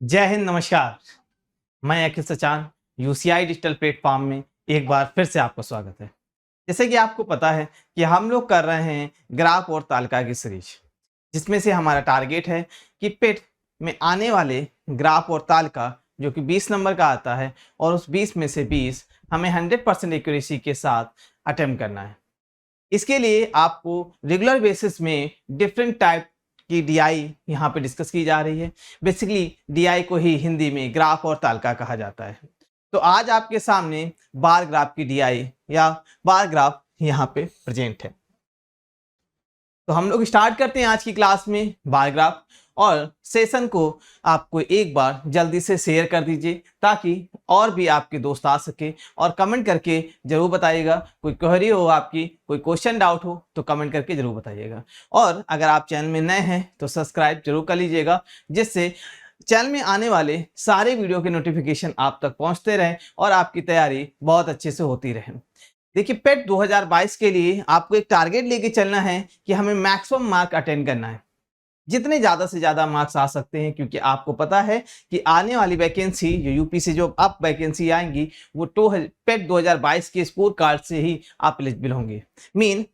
जय हिंद, नमस्कार। मैं अखिल सचान, यूसीआई डिजिटल प्लेटफॉर्म में एक बार फिर से आपका स्वागत है। जैसे कि आपको पता है कि हम लोग कर रहे हैं ग्राफ और तालिका की सीरीज, जिसमें से हमारा टारगेट है कि पेट में आने वाले ग्राफ और तालिका जो कि 20 नंबर का आता है और उस 20 में से 20 हमें 100% एक्यूरेसी के साथ अटेम्प्ट करना है। इसके लिए आपको रेगुलर बेसिस में डिफरेंट टाइप की डीआई यहाँ पे डिस्कस की जा रही है। बेसिकली डीआई को ही हिंदी में ग्राफ और तालिका कहा जाता है। तो आज आपके सामने बार ग्राफ की डीआई या बार ग्राफ यहाँ पे प्रेजेंट है। तो हम लोग स्टार्ट करते हैं आज की क्लास में बार ग्राफ, और सेशन को आपको एक बार जल्दी से शेयर कर दीजिए ताकि और भी आपके दोस्त आ सके, और कमेंट करके जरूर बताइएगा। कोई क्वेरी हो आपकी, कोई क्वेश्चन डाउट हो तो कमेंट करके जरूर बताइएगा। और अगर आप चैनल में नए हैं तो सब्सक्राइब जरूर कर लीजिएगा, जिससे चैनल में आने वाले सारे वीडियो के नोटिफिकेशन आप तक पहुंचते रहें और आपकी तैयारी बहुत अच्छे से होती रहे। देखिए, पेट 2022 के लिए आपको एक टारगेट लेके चलना है कि हमें मैक्सिमम मार्क अटेंड करना है। जितने ज़्यादा से ज़्यादा मार्क्स आ सकते हैं, क्योंकि आपको पता है कि आने वाली वैकेंसी जो यूपी से जो अब वैकेंसी आएंगी वो पेट 2022 के स्कोर कार्ड से ही आप एलिजिबल होंगे।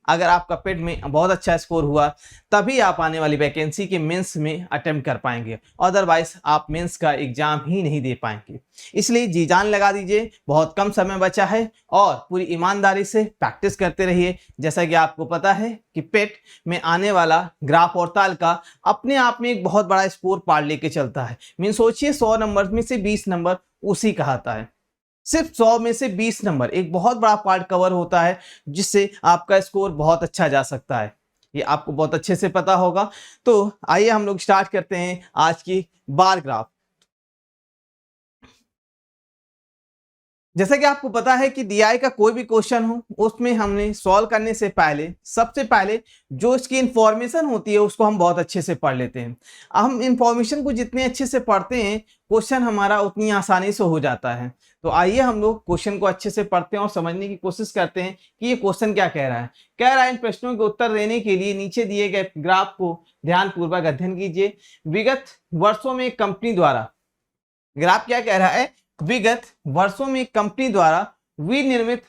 अगर आपका पेट में बहुत अच्छा स्कोर हुआ तभी आप आने वाली वैकेंसी के मेंस में अटेम्प्ट कर पाएंगे, अदरवाइज आप मेंस का एग्जाम ही नहीं दे पाएंगे। इसलिए जी जान लगा दीजिए, बहुत कम समय बचा है और पूरी ईमानदारी से प्रैक्टिस करते रहिए। जैसा कि आपको पता है कि पेट में आने वाला ग्राफ और तालिका अपने आप में एक बहुत बड़ा स्कोर पार लेके चलता है। सोचिए 100 नंबर में से 20 नंबर उसी का आता है। सिर्फ 100 में से 20 नंबर एक बहुत बड़ा पार्ट कवर होता है, जिससे आपका स्कोर बहुत अच्छा जा सकता है। ये आपको बहुत अच्छे से पता होगा। तो आइए हम लोग स्टार्ट करते हैं आज की बार ग्राफ। जैसा कि आपको पता है कि डीआई का कोई भी क्वेश्चन हो उसमें हमने सॉल्व करने से पहले सबसे पहले जो इसकी इंफॉर्मेशन होती है उसको हम बहुत अच्छे से पढ़ लेते हैं। हम इंफॉर्मेशन को जितने अच्छे से पढ़ते हैं क्वेश्चन हमारा उतनी आसानी से हो जाता है। तो आइए हम लोग क्वेश्चन को अच्छे से पढ़ते हैं और समझने की कोशिश करते हैं कि ये क्वेश्चन क्या कह रहा है। कह रहा है इन प्रश्नों के उत्तर देने के लिए नीचे दिए गए ग्राफ को ध्यानपूर्वक अध्ययन कीजिए। विगत वर्षों में कंपनी द्वारा, ग्राफ क्या कह रहा है, विगत वर्षों में कंपनी द्वारा विनिर्मित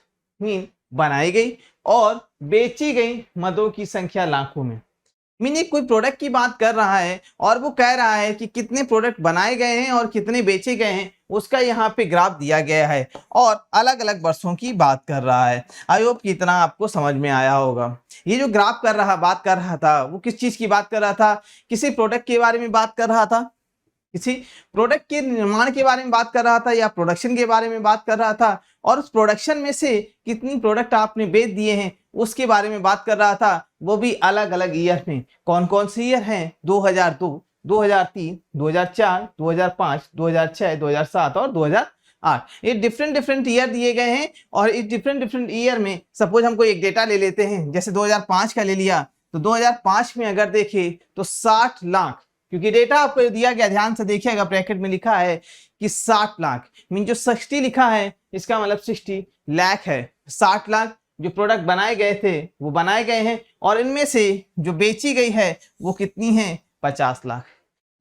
बनाई गई और बेची गई मदों की संख्या लाखों में। कोई प्रोडक्ट की बात कर रहा है और वो कह रहा है कि कितने प्रोडक्ट बनाए गए हैं और कितने बेचे गए हैं, उसका यहाँ पे ग्राफ दिया गया है और अलग अलग वर्षों की बात कर रहा है। आई होप कि इतना आपको समझ में आया होगा। ये जो ग्राफ बात कर रहा था वो किस चीज की बात कर रहा था? किसी प्रोडक्ट के बारे में बात कर रहा था, किसी प्रोडक्ट के निर्माण के बारे में बात कर रहा था या प्रोडक्शन के बारे में बात कर रहा था, और उस प्रोडक्शन में से कितनी प्रोडक्ट आपने बेच दिए हैं उसके बारे में बात कर रहा था। वो भी अलग अलग ईयर में। कौन कौन से ईयर हैं? 2002, 2003, 2004, 2005, 2006, 2007 और 2008। ये डिफरेंट ईयर दिए गए हैं। और इस डिफरेंट ईयर में सपोज हमको एक डेटा ले लेते हैं, जैसे 2005 का ले लिया, तो 2005 में अगर देखें तो 60 लाख, क्योंकि डेटा आपको दिया गया, ध्यान से देखिएगा, ब्रैकेट में लिखा है कि 60 लाख जो 60 लिखा है इसका मतलब 60 लाख है। 60 लाख जो प्रोडक्ट बनाए गए थे वो बनाए गए हैं, और इनमें से जो बेची गई है वो कितनी है? 50 लाख।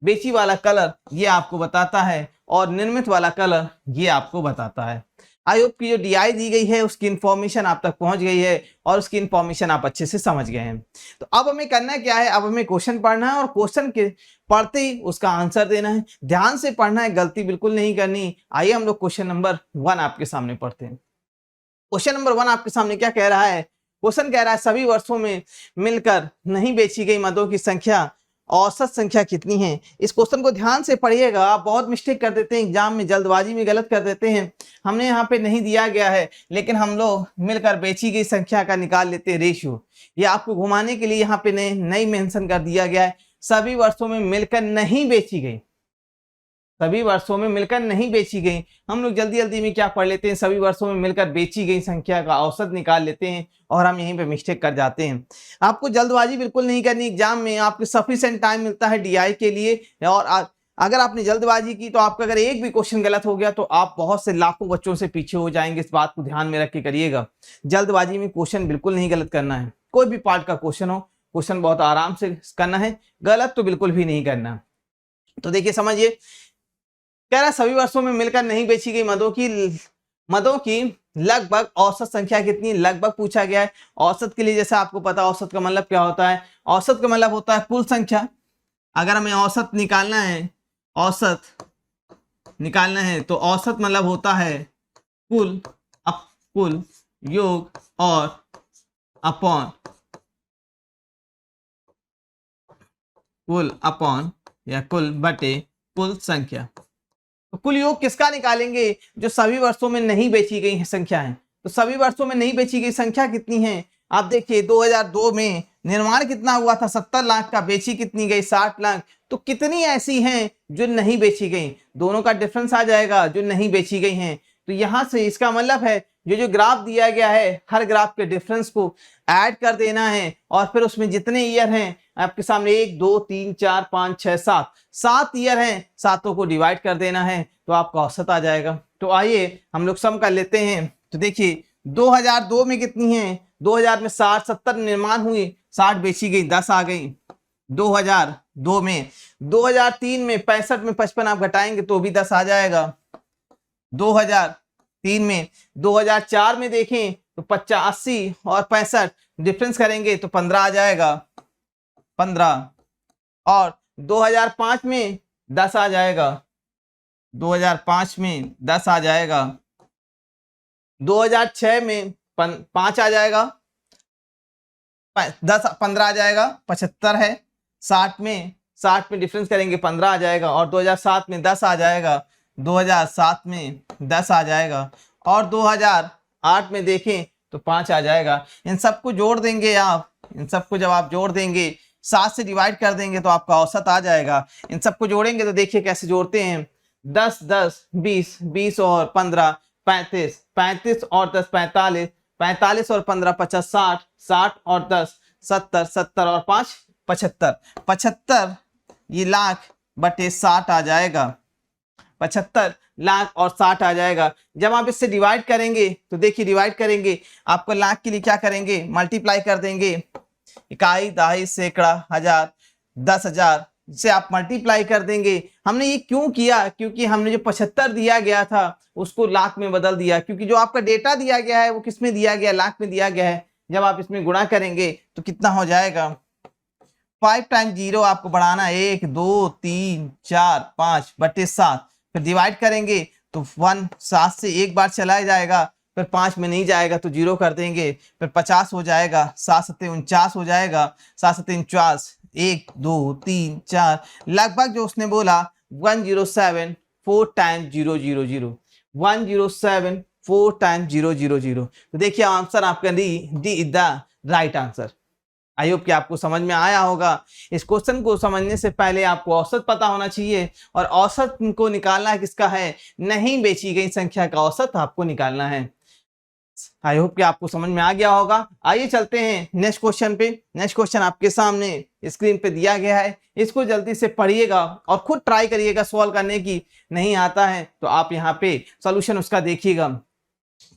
बेची वाला कलर ये आपको बताता है और निर्मित वाला कलर ये आपको बताता है। आई होप की जो डीआई दी गई है उसकी इंफॉर्मेशन आप तक पहुंच गई है और उसकी इंफॉर्मेशन आप अच्छे से समझ गए हैं। तो अब हमें करना क्या है? अब हमें क्वेश्चन पढ़ना है और क्वेश्चन के पढ़ते ही उसका आंसर देना है। ध्यान से पढ़ना है, गलती बिल्कुल नहीं करनी। आइए हम लोग क्वेश्चन नंबर 1 आपके सामने पढ़ते हैं। क्वेश्चन नंबर 1 आपके सामने क्या कह रहा है? क्वेश्चन कह रहा है सभी वर्षों में मिलकर नहीं बेची गई मदों की संख्या, औसत संख्या कितनी है? इस क्वेश्चन को ध्यान से पढ़िएगा। आप बहुत मिस्टेक कर देते हैं एग्जाम में, जल्दबाजी में गलत कर देते हैं। हमने यहाँ पे नहीं दिया गया है, लेकिन हम लोग मिलकर बेची गई संख्या का निकाल लेते हैं रेशियो। ये आपको घुमाने के लिए यहाँ पे नहीं मेंशन कर दिया गया है। सभी वर्षों में मिलकर नहीं बेची गई, सभी वर्षों में मिलकर नहीं बेची गई। हम लोग जल्दी जल्दी में क्या पढ़ लेते हैं, सभी वर्षों में मिलकर बेची गई संख्या का औसत निकाल लेते हैं और हम यहीं पे मिस्टेक कर जाते हैं। आपको जल्दबाजी बिल्कुल नहीं करनी। एग्जाम में आपको सफिशिएंट टाइम मिलता है डीआई के लिए, और अगर आपने जल्दबाजी की तो आपका अगर एक भी क्वेश्चन गलत हो गया तो आप बहुत से लाखों बच्चों से पीछे हो जाएंगे। इस बात को ध्यान में रख के करिएगा। जल्दबाजी में क्वेश्चन बिल्कुल नहीं गलत करना है। कोई भी पार्ट का क्वेश्चन हो, क्वेश्चन बहुत आराम से करना है, गलत तो बिल्कुल भी नहीं करना। तो देखिए, समझिए, कह रहा है सभी वर्षों में मिलकर नहीं बेची गई मदों की लगभग औसत संख्या कितनी, लगभग पूछा गया है। औसत के लिए जैसे आपको पता है औसत का मतलब क्या होता है, औसत का मतलब होता है कुल संख्या। अगर हमें औसत निकालना है, औसत निकालना है तो औसत मतलब होता है कुल योग और अपॉन कुल बटे कुल संख्या। तो कुल योग किसका निकालेंगे, जो सभी वर्षों में नहीं बेची गई है संख्या है। तो सभी वर्षों में नहीं बेची गई संख्या कितनी है, आप देखिए 2002 में निर्माण कितना हुआ था 70 लाख का, बेची कितनी गई 60 लाख। तो कितनी ऐसी हैं जो नहीं बेची गई, दोनों का डिफरेंस आ जाएगा जो नहीं बेची गई हैं। तो यहां से इसका मतलब है जो ग्राफ दिया गया है हर ग्राफ के डिफरेंस को ऐड कर देना है और फिर उसमें जितने ईयर हैं आपके सामने 1 2 3 4 5 6 7 ईयर हैं, सातों को डिवाइड कर देना है तो आपका औसत आ जाएगा। तो आइए हम लोग सम कर लेते हैं। तो देखिए 2002 में कितनी है, 2000 में 60 70 निर्माण हुई, 60 बेची गई, 10 आ गई 2002 में। 2003 में 65 में 55 आप घटाएंगे तो भी 10 आ जाएगा 2003 में। 2004 में देखें तो 85 और 65 डिफरेंस करेंगे तो 15 आ जाएगा 15। और 2005 में 10 आ जाएगा, 2005 में 10 आ जाएगा। 2006 में 5 आ जाएगा, 15 आ जाएगा, 75 है। 60 में डिफरेंस करेंगे 15 आ जाएगा। और 2007 में 10 आ जाएगा, 2007 में 10 आ जाएगा। और 2008 में देखें तो 5 आ जाएगा। इन सबको जोड़ देंगे आप, इन सबको जब आप जोड़ देंगे 7 से डिवाइड कर देंगे तो आपका औसत आ जाएगा। इन सबको जोड़ेंगे तो देखिए कैसे जोड़ते हैं, 10 10 20 20 और 15 35 35 और 10 45 45 और 15 50 60 60 और 10 70 70 और 5 75 75 ये लाख बटे 60 आ जाएगा, 75 लाख और 60 आ जाएगा। जब आप इससे डिवाइड करेंगे तो देखिए डिवाइड करेंगे आपको लाख के लिए क्या करेंगे, मल्टीप्लाई कर देंगे, इकाई दहाई सैकड़ा हजार 10,000 से आप मल्टीप्लाई कर देंगे। हमने ये क्यों किया, क्योंकि हमने जो 75 दिया गया था उसको लाख में बदल दिया, क्योंकि जो आपका डेटा दिया गया है वो किस में दिया गया, लाख में दिया गया है। जब आप इसमें गुणा करेंगे तो कितना हो जाएगा, 5 टाइम्स 0 आपको बढ़ाना 1 2 3 4 5 बटे 7, फिर डिवाइड करेंगे तो 1 7 से एक बार चला जाएगा, फिर 5 में नहीं जाएगा तो 0 कर देंगे, फिर 50 हो जाएगा, 7 7 49 हो जाएगा, 7 7 49 1 2 3 4 लगभग जो उसने बोला 107 4 टाइम्स 0 0 0 107 4 टाइम्स 0 0 0। तो देखिए आंसर आपका D is the right answer. I hope कि आपको समझ में आया होगा। इस क्वेश्चन को समझने से पहले आपको औसत पता होना चाहिए और औसत को निकालना किसका है, नहीं बेची गई संख्या का औसत आपको निकालना है। आई होप कि आपको समझ में आ गया होगा। आइए चलते हैं नेक्स्ट क्वेश्चन पे। नेक्स्ट क्वेश्चन आपके सामने स्क्रीन पे दिया गया है, इसको जल्दी से पढ़िएगा और खुद ट्राई करिएगा सॉल्व करने की। नहीं आता है तो आप यहाँ पे सॉल्यूशन उसका देखिएगा।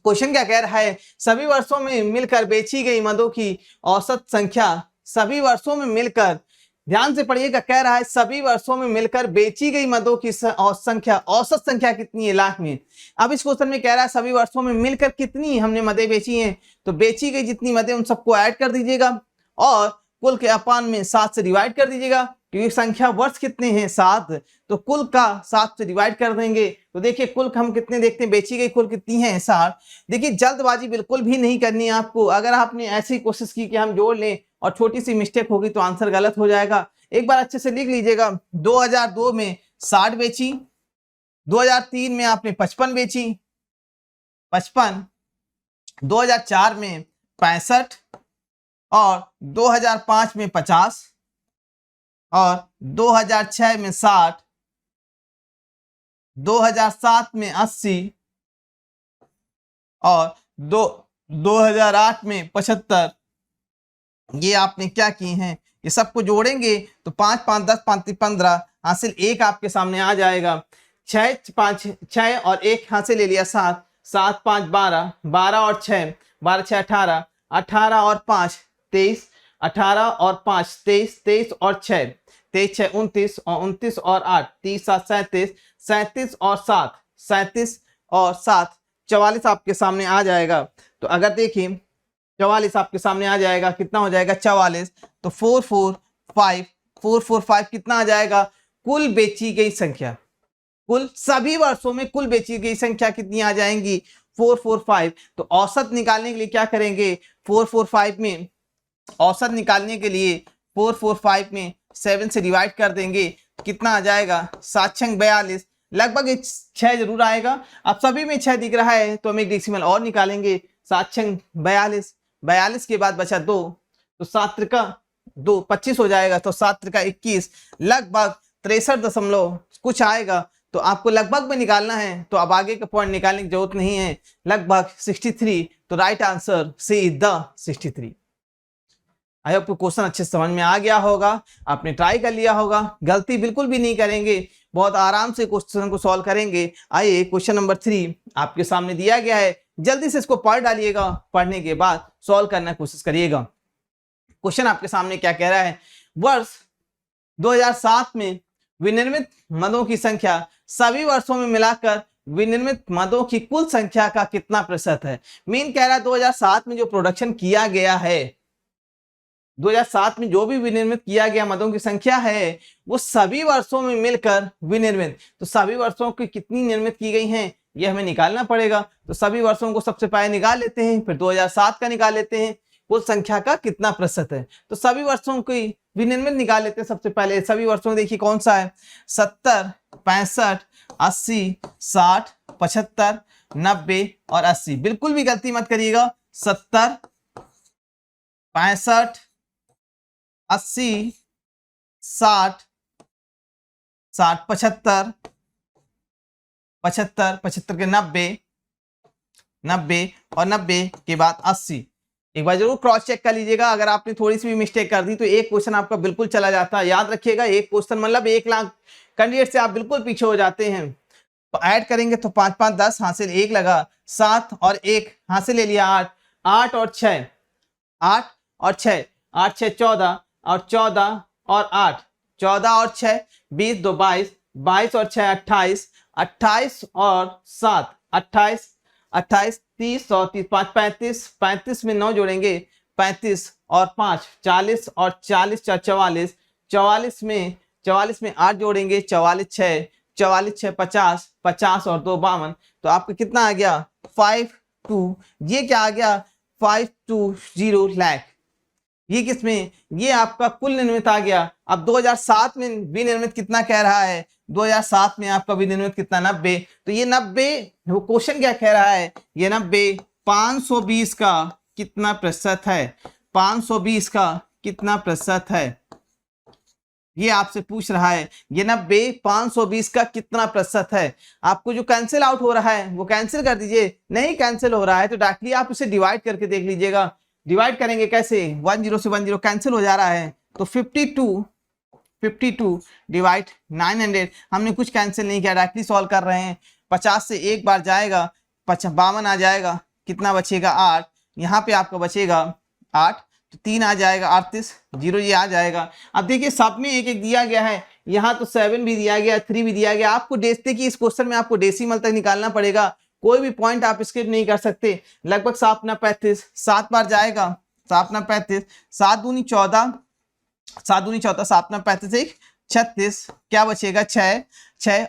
क्वेश्चन क्या कह रहा है, सभी वर्षों में मिलकर बेची गई मदों की औसत संख्या, सभी वर्षों में मिलकर, ध्यान से पढ़िएगा, कह रहा है सभी वर्षों में मिलकर बेची गई मदों की संख्या, औसत संख्या कितनी है लाख में। अब इस क्वेश्चन में कह रहा है सभी वर्षों में मिलकर कितनी हमने मदें बेची हैं, तो बेची गई जितनी मदें उन सबको ऐड कर दीजिएगा और कुल के अपान में 7 से डिवाइड कर दीजिएगा, क्योंकि संख्या वर्ष कितने हैं 7, तो कुल का 7 से डिवाइड कर देंगे तो देखिए कुल हम कितने देखते हैं, बेची गई कुल कितनी है 60। देखिए जल्दबाजी बिल्कुल भी नहीं करनी है आपको। अगर आपने ऐसी कोशिश की कि हम जोड़ लें और छोटी सी मिस्टेक होगी तो आंसर गलत हो जाएगा। एक बार अच्छे से लिख लीजिएगा, 2002 में 60 बेची, 2003 में आपने 55 बेची 55, 2004 में 65 और 2005 में 50 और 2006 में 60, 2007 में 80 और 2008 में 75। ये आपने क्या की हैं, ये सबको जोड़ेंगे तो 5 5 10 5 15 हासिल 1 आपके सामने आ जाएगा। 6 5 6 और 1 हासिल ले लिया 7 7 5 12 12 और 6 12 6 18 18 और 5 23 18 और 5 23 23 और 6 23 6 29 और 29 और 8 30 7 37 37 और 7, 37 और 7 44 आपके सामने आ जाएगा। तो अगर देखिए 44 आपके सामने आ जाएगा, कितना हो जाएगा 44, तो 445 कितना आ जाएगा, कुल बेची गई संख्या, कुल सभी वर्षों में कुल बेची गई संख्या कितनी आ जाएंगी 445। तो औसत निकालने के लिए क्या करेंगे, 445 में औसत निकालने के लिए 445 में 7 से डिवाइड कर देंगे, कितना आ जाएगा 7 छंग 42, लगभग 6 जरूर आएगा। अब सभी में 6 दिख रहा है तो हम एक डेसिमल और निकालेंगे, 7 छंग 42, 42 के बाद बचा 2, तो 7 त्रिका 2 25 हो जाएगा, तो 7 त्रिका 21, लगभग 63 दशमलव कुछ आएगा। तो आपको लगभग में निकालना है, तो अब आगे का पॉइंट निकालने की जरूरत नहीं है, लगभग 63, तो right answer C is the 63। I hope question अच्छे से समझ में आ गया होगा, आपने ट्राई कर लिया होगा, गलती बिल्कुल भी नहीं करेंगे, बहुत आराम से क्वेश्चन को सॉल्व करेंगे। आइए क्वेश्चन नंबर 3 आपके सामने दिया गया है, जल्दी से इसको पढ़ डालिएगा, पढ़ने के बाद सॉल्व करने की कोशिश करिएगा। क्वेश्चन आपके सामने क्या कह रहा है, वर्ष 2007 में विनिर्मित मदों की संख्या सभी वर्षों में मिलाकर विनिर्मित मदों की कुल संख्या का कितना प्रतिशत है। मीन कह रहा है 2007 में जो प्रोडक्शन किया गया है, 2007 में जो भी विनिर्मित किया गया मदों की संख्या है वो सभी वर्षों में मिलकर विनिर्मित, तो सभी वर्षों की कितनी निर्मित की गई हैं ये हमें निकालना पड़ेगा। तो सभी वर्षों को सबसे पहले निकाल लेते हैं, फिर 2007 का निकाल लेते हैं, कुल संख्या का कितना प्रतिशत है। तो सभी वर्षों की विनिर्मित निकाल लेते हैं सबसे पहले। सभी वर्षों में देखिए कौन सा है, 70, 65, 80, 60, 75, 90 और 80। बिल्कुल भी गलती मत करिएगा, 70, 65, 80, 60, 75, 75 के 90 और 90 के बाद 80। एक बार जरूर क्रॉस चेक कर लीजिएगा, अगर आपने थोड़ी सी भी मिस्टेक कर दी तो एक क्वेश्चन आपका बिल्कुल चला जाता है। याद रखिएगा, एक क्वेश्चन मतलब 1 लाख कैंडिडेट से आप बिल्कुल पीछे हो जाते हैं। तो ऐड करेंगे तो 5 5 10 हासिल 1 लगा, 7 और 1 हासिल ले लिया 8, 8 और 6 8 और 6 8 6 14 और 14 और 8 14 और 6 20 2 22 22 और 6 28 28 और 7 28 28 30 और 30 5 35 35 में 9 जोड़ेंगे 35 और 5 40 और 40 4 44 44 में 8 जोड़ेंगे 44 6 50 50 और 2 52। तो आपका कितना आ गया 52, ये क्या आ गया 520 लाख। ये किसमें, ये आपका कुल निर्मित आ गया। अब 2007 में विनिर्मित कितना कह रहा है, 2007 में आपका विनिर्मित कितना 90। तो ये 90, वो क्वेश्चन क्या कह रहा है, ये 90 520 का कितना प्रतिशत है, 520 का कितना प्रतिशत है, ये आपसे पूछ रहा है। ये 90 520 का कितना प्रतिशत है। आपको जो कैंसिल आउट हो रहा है वो कैंसिल कर दीजिए, नहीं कैंसिल हो रहा है तो डायरेक्टली आप इसे डिवाइड करके देख लीजिएगा। डिवाइड करेंगे कैसे, 10 से 10 कैंसिल हो जा रहा है, तो 52 डिवाइड 900, हमने कुछ कैंसिल नहीं किया, डायरेक्टली सॉल्व कर रहे हैं। 50 से एक बार जाएगा 52 आ जाएगा, कितना बचेगा 8, यहाँ पे आपका बचेगा 8, तो 3 आ जाएगा 38, 0 ये आ जाएगा। अब देखिए सब में एक एक दिया गया है, यहाँ तो 7 भी दिया गया, 3 भी दिया गया। आपको देखते कि इस क्वेश्चन में आपको डेसिमल तक निकालना पड़ेगा, कोई भी पॉइंट आप स्किप नहीं कर सकते। लगभग 7 ना 35 7 बार जाएगा, 7 ना 35 7 दूनी 14 7 ना 35 36, क्या बचेगा 6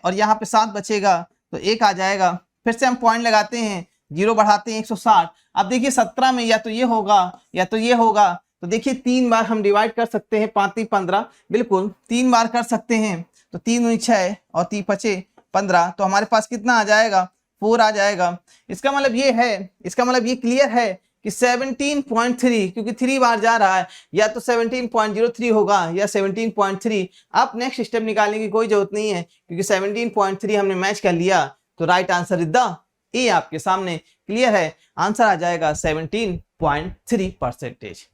और यहाँ पे 7 बचेगा तो 1 आ जाएगा। फिर से हम पॉइंट लगाते हैं, 0 बढ़ाते हैं 160। अब देखिए 17 में या तो ये होगा या तो ये होगा, तो देखिए 3 बार हम डिवाइड कर सकते हैं, 5 3 15, बिल्कुल 3 बार कर सकते हैं। तो 3 दूनी 6 और 3 5 15, तो हमारे पास कितना आ जाएगा 4 आ जाएगा। इसका मतलब ये है, इसका मतलब ये क्लियर है कि 17.3, क्योंकि 3 बार जा रहा है, या तो 17.03 होगा या 17.3। आप नेक्स्ट स्टेप निकालने की कोई जरूरत नहीं है, क्योंकि 17.3 हमने मैच कर लिया। तो राइट आंसर इज द ए आपके सामने क्लियर है, आंसर आ जाएगा 17.3%।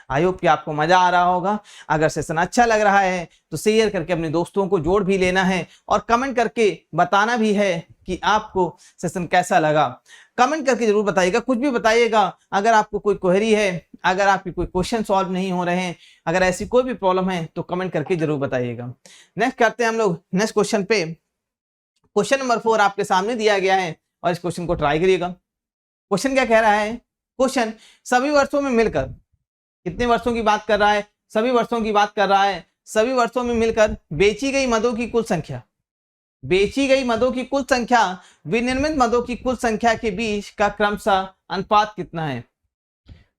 आई होप कि आपको मजा आ रहा होगा। अगर सेशन अच्छा लग रहा है तो शेयर करके अपने दोस्तों को जोड़ भी लेना है, और कमेंट करके बताना भी है कि आपको सेशन कैसा लगा। कमेंट करके जरूर बताइएगा, कुछ भी बताइएगा। अगर आपको कोई क्वेरी है, अगर आपके कोई क्वेश्चन सॉल्व नहीं हो रहे हैं, अगर ऐसी कोई भी प्रॉब्लम है तो कमेंट करके जरूर बताइएगा। नेक्स्ट करते हैं हम लोग नेक्स्ट क्वेश्चन पे। क्वेश्चन नंबर 4 आपके सामने दिया गया है और इस क्वेश्चन को ट्राई करिएगा। क्वेश्चन क्या कह रहा है? क्वेश्चन सभी वर्षों में मिलकर, कितने वर्षों की बात कर रहा है? सभी वर्षों की बात कर रहा है। सभी वर्षों में मिलकर बेची गई मदों की कुल संख्या, बेची गई मदों की कुल संख्या विनिर्मित मदों की कुल संख्या के बीच का क्रमशः अनुपात कितना है?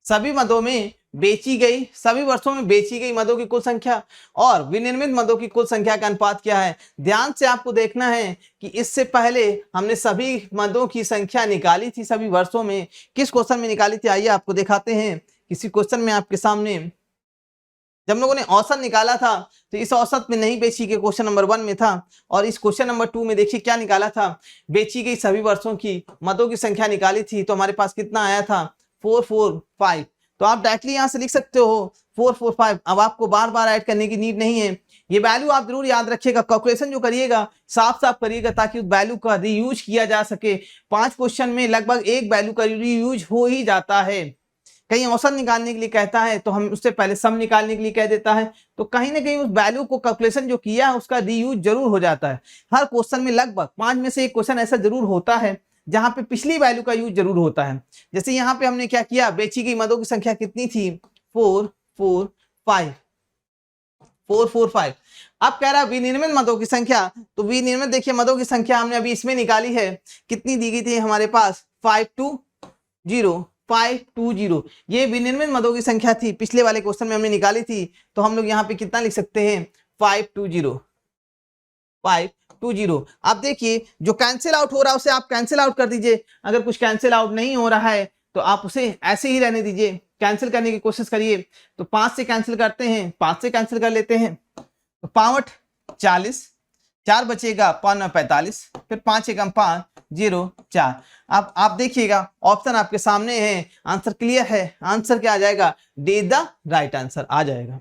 सभी मदों में बेची गई, सभी वर्षों में बेची गई मदों की कुल संख्या और विनिर्मित मदों की कुल संख्या का अनुपात क्या है? ध्यान से आपको देखना है कि इससे पहले हमने सभी मदों की संख्या निकाली थी सभी वर्षों में। किस क्वेश्चन में निकाली थी? आइए आपको दिखाते हैं। किसी क्वेश्चन में आपके सामने जब हम लोगों ने औसत निकाला था तो इस औसत में नहीं बेची गई क्वेश्चन नंबर 1 में था, और इस क्वेश्चन नंबर 2 में देखिए क्या निकाला था? बेची गई सभी वर्षों की मदों की संख्या निकाली थी। तो हमारे पास कितना आया था? 445। तो आप डायरेक्टली यहां से लिख सकते हो 445। अब आपको बार बार ऐड करने की नीड नहीं है। ये वैल्यू आप जरूर याद रखिएगा। कैलकुलेशन जो करिएगा साफ साफ करिएगा ताकि उस वैल्यू का रीयूज किया जा सके। 5 क्वेश्चन में लगभग एक वैल्यू का रीयूज हो ही जाता है। कहीं औसत निकालने के लिए कहता है तो हम उससे पहले सम निकालने के लिए कह देता है, तो कहीं ना कहीं उस वैल्यू को कैलकुलेशन जो किया है उसका रीयूज जरूर हो जाता है। हर क्वेश्चन में लगभग 5 में से एक क्वेश्चन ऐसा जरूर होता है जहां पे पिछली वैल्यू का यूज जरूर होता है। जैसे यहाँ पे हमने क्या किया? बेची गई मदों की संख्या कितनी थी? 445। अब कह रहा है विनिर्मित मदों की संख्या, तो विनिर्मित देखिए मदों की संख्या हमने अभी इसमें निकाली है। कितनी दी गई थी हमारे पास? 520। ये विनिर्मित मदों की संख्या थी, पिछले वाले क्वेश्चन में हमने निकाली थी। तो हम लोग यहाँ पे कितना लिख सकते हैं? 520। अब देखिए जो कैंसिल आउट हो रहा है उसे आप कैंसिल आउट कर दीजिए। अगर कुछ कैंसिल आउट नहीं हो रहा है तो आप उसे ऐसे ही रहने दीजिए। कैंसिल करने की कोशिश करिए। तो 5 से कैंसिल करते हैं, 5 से कैंसिल कर लेते हैं तो 5 40, 4 बचेगा 5 45, फिर 5 एकम 5 0 4। अब आप देखिएगा ऑप्शन आपके सामने है, आंसर क्लियर है। आंसर क्या आ जाएगा? डी द राइट आंसर आ जाएगा।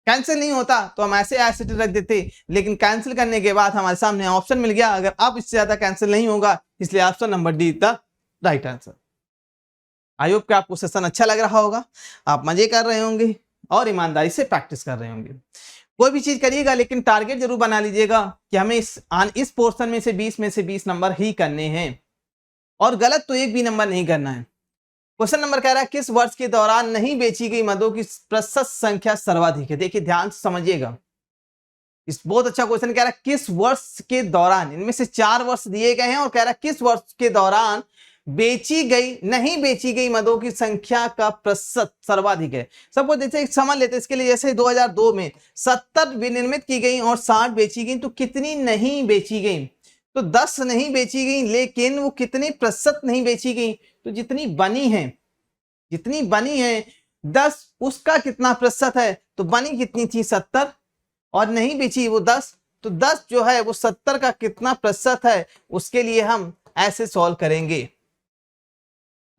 कैंसिल नहीं होता तो हम ऐसे रख देते, लेकिन कैंसिल करने के बाद हमारे सामने ऑप्शन मिल गया। अगर अब इससे ज्यादा कैंसिल नहीं होगा, इसलिए option number D the right answer. I hope कि आपको सेशन अच्छा लग रहा होगा, आप मजे कर रहे होंगे और ईमानदारी से प्रैक्टिस कर रहे होंगे। कोई भी चीज करिएगा लेकिन टारगेट जरूर बना लीजिएगा कि हमें इस पोर्शन में से 20 में से 20 नंबर ही करने हैं और गलत तो एक भी नंबर नहीं करना है। क्वेश्चन नंबर कह रहा है किस वर्ष के दौरान नहीं बेची गई मदों की प्रतिशत संख्या सर्वाधिक है? देखिए ध्यान से समझिएगा, इस बहुत अच्छा क्वेश्चन कह रहा है किस वर्ष के दौरान। इनमें से 4 वर्ष दिए गए हैं और कह रहा है किस वर्ष के दौरान बेची गई नहीं बेची गई मदों की संख्या का प्रतिशत सर्वाधिक है। सबको जैसे समझ लेते इसके लिए, जैसे 2002 में 70 विनिर्मित की गई और 60 बेची गई, तो कितनी नहीं बेची गई? तो 10 नहीं बेची गई, लेकिन वो कितने प्रतिशत नहीं बेची गई? तो जितनी बनी है 10, उसका कितना प्रतिशत है? तो बनी कितनी थी? 70 और नहीं बेची वो 10, तो 10 जो है वो 70 का कितना प्रतिशत है? उसके लिए हम ऐसे सॉल्व करेंगे।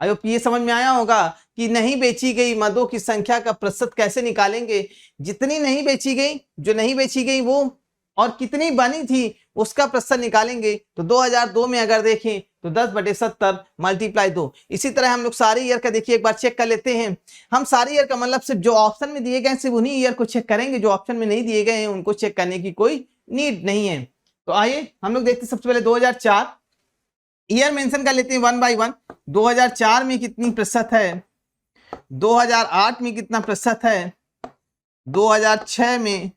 आई ये समझ में आया होगा कि नहीं बेची गई मदों की संख्या का प्रतिशत कैसे निकालेंगे। जितनी नहीं बेची गई, जो नहीं बेची गई वो, और कितनी बनी थी उसका प्रतिशत निकालेंगे। तो 2002 में अगर देखें तो 10/70 × 2। इसी तरह हम लोग सारे ईयर का देखिए एक बार चेक कर लेते हैं। हम सारे ईयर का मतलब सिर्फ जो ऑप्शन में दिए गए सिर्फ उन्हीं ईयर को चेक करेंगे, जो ऑप्शन में नहीं दिए गए हैं उनको चेक करने की कोई नीड नहीं है। तो आइए हम लोग देखते हैं सबसे पहले 2004 ईयर मेंशन कर लेते हैं 1 बाय 1। 2004 में कितनी प्रतिशत है? 2008 में कितना प्रतिशत है? 2006 में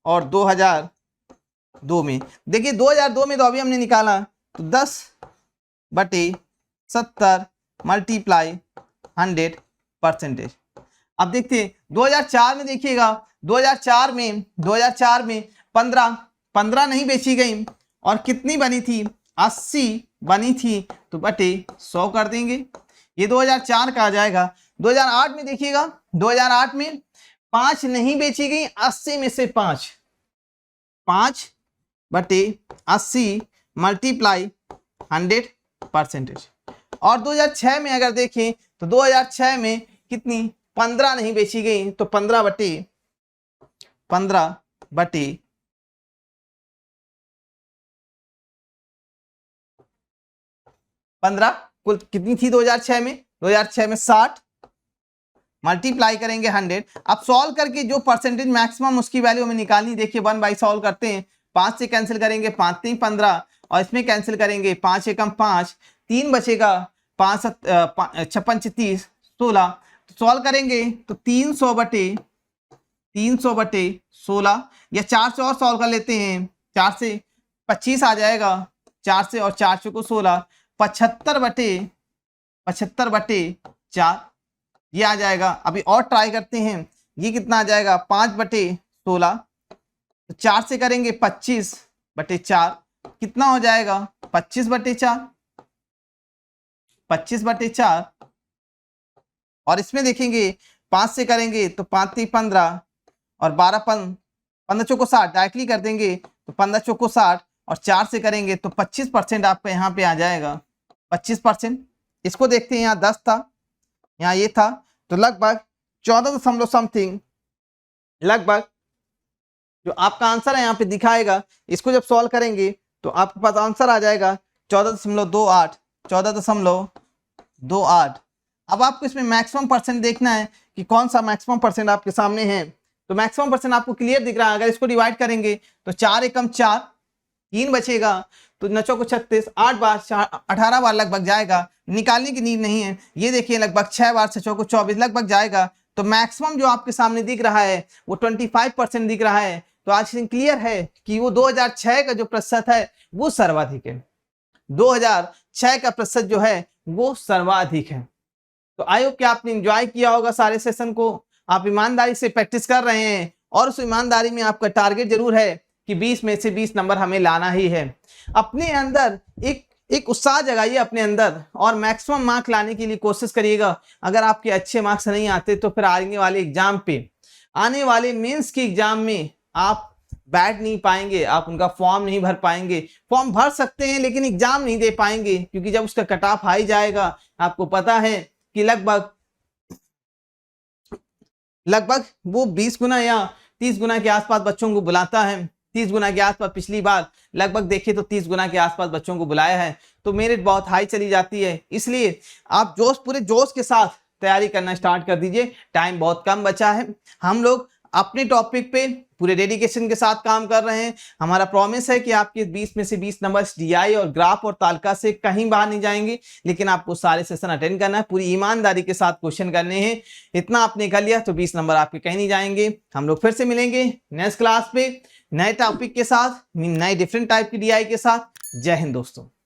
और 2002 में। देखिए 2002 में तो अभी हमने निकाला, तो 10/70 × 100%। अब देखते हैं 2004 में, देखिएगा 2004 में 15 नहीं बेची गई और कितनी बनी थी? 80 बनी थी, तो बटे 100 कर देंगे। ये 2004 का आ जाएगा। 2008 में देखिएगा, 2008 में 5 नहीं बेची गई, 80 में से 5 5/80 × 100%। और 2006 में अगर देखें तो 2006 में कितनी? 15 नहीं बेची गई, तो 15/15 कुल कितनी थी 2006 में? 2006 में 60 मल्टीप्लाई करेंगे 100। अब सॉल्व करके जो परसेंटेज मैक्सिमम उसकी वैल्यू हमें निकालनी, देखिए 1 बाई सॉल्व करते हैं 5 से कैंसिल करेंगे 5 3 15 और इसमें कैंसिल करेंगे 5 एकम 5, 3 बचेगा 5 56 30 16। तो सॉल्व करेंगे तो 300 बटे 16 या 4 से और सॉल्व कर लेते हैं, 4 से 25 आ जाएगा, 4 से और 4 चौको 16, 75 बटे 4 ये आ जाएगा। अभी और ट्राई करते हैं, ये कितना आ जाएगा 5 बटे 16, तो 4 से करेंगे 25 बटे 4 कितना हो जाएगा 25 बटे 4 और इसमें देखेंगे 5 से करेंगे तो 5 3 15 और 12 15 चौको 60 डायरेक्टली कर देंगे तो 15 चौको 60 और 4 से करेंगे तो 25% आपका यहाँ पे आ जाएगा 25%। इसको देखते हैं, यहाँ 10 था, यहाँ ये था, तो लगभग 14 दशमलव समथिंग लगभग जो आपका आंसर है यहाँ पे दिखाएगा। इसको जब सॉल्व करेंगे तो आपके पास आंसर आ जाएगा 14.28। अब आपको इसमें मैक्सिमम परसेंट देखना है कि कौन सा मैक्सिमम परसेंट आपके सामने है। तो मैक्सिमम परसेंट आपको क्लियर दिख रहा है। अगर इसको डिवाइड करेंगे तो 4 एकम 4, 3 बचेगा तो 9 चौको 36, 8 बार 18 बार लगभग जाएगा, निकालने की नीड नहीं है। ये देखिए लगभग 6 बार से चौको 24 लगभग जाएगा। तो मैक्सिमम जो आपके सामने दिख रहा है वो 25% दिख रहा है। तो आज क्लियर है कि वो 2006 का जो प्रतिशत है वो सर्वाधिक है, 2006 का प्रतिशत जो है वो सर्वाधिक है। तो आई होप कि आपने एंजॉय किया होगा सारे सेशन को, आप ईमानदारी से प्रैक्टिस कर रहे हैं और उस ईमानदारी में आपका टारगेट जरूर है कि 20 में से 20 नंबर हमें लाना ही है। अपने अंदर एक उत्साह जगाइए अपने अंदर और मैक्सिमम मार्क लाने के लिए कोशिश करिएगा। अगर आपके अच्छे मार्क्स नहीं आते तो फिर आने वाले एग्जाम पे, आने वाले मेंस के एग्जाम में आप बैठ नहीं पाएंगे, आप उनका फॉर्म नहीं भर पाएंगे। फॉर्म भर सकते हैं लेकिन एग्जाम नहीं दे पाएंगे, क्योंकि जब उसका कट ऑफ हाई जाएगा आपको पता है कि लगभग वो 20 गुना या 30 गुना के आसपास बच्चों को बुलाता है। 30 गुना के आसपास पिछली बार लगभग देखे तो 30 गुना के आसपास बच्चों को बुलाया है, तो मेरिट बहुत हाई चली जाती है। इसलिए आप पूरे जोश के साथ तैयारी करना स्टार्ट कर दीजिए। टाइम बहुत कम बचा है, हम लोग अपने टॉपिक पे पूरे डेडिकेशन के साथ काम कर रहे हैं। हमारा प्रॉमिस है कि आपके 20 में से 20 नंबर डीआई और ग्राफ और तालिका से कहीं बाहर नहीं जाएंगे, लेकिन आपको सारे सेशन अटेंड करना है, पूरी ईमानदारी के साथ क्वेश्चन करने हैं। इतना आपने कर लिया तो 20 नंबर आपके कहीं नहीं जाएंगे। हम लोग फिर से मिलेंगे नेक्स्ट क्लास पे नए टॉपिक के साथ, नए डिफरेंट टाइप की डीआई के साथ। जय हिंद दोस्तों।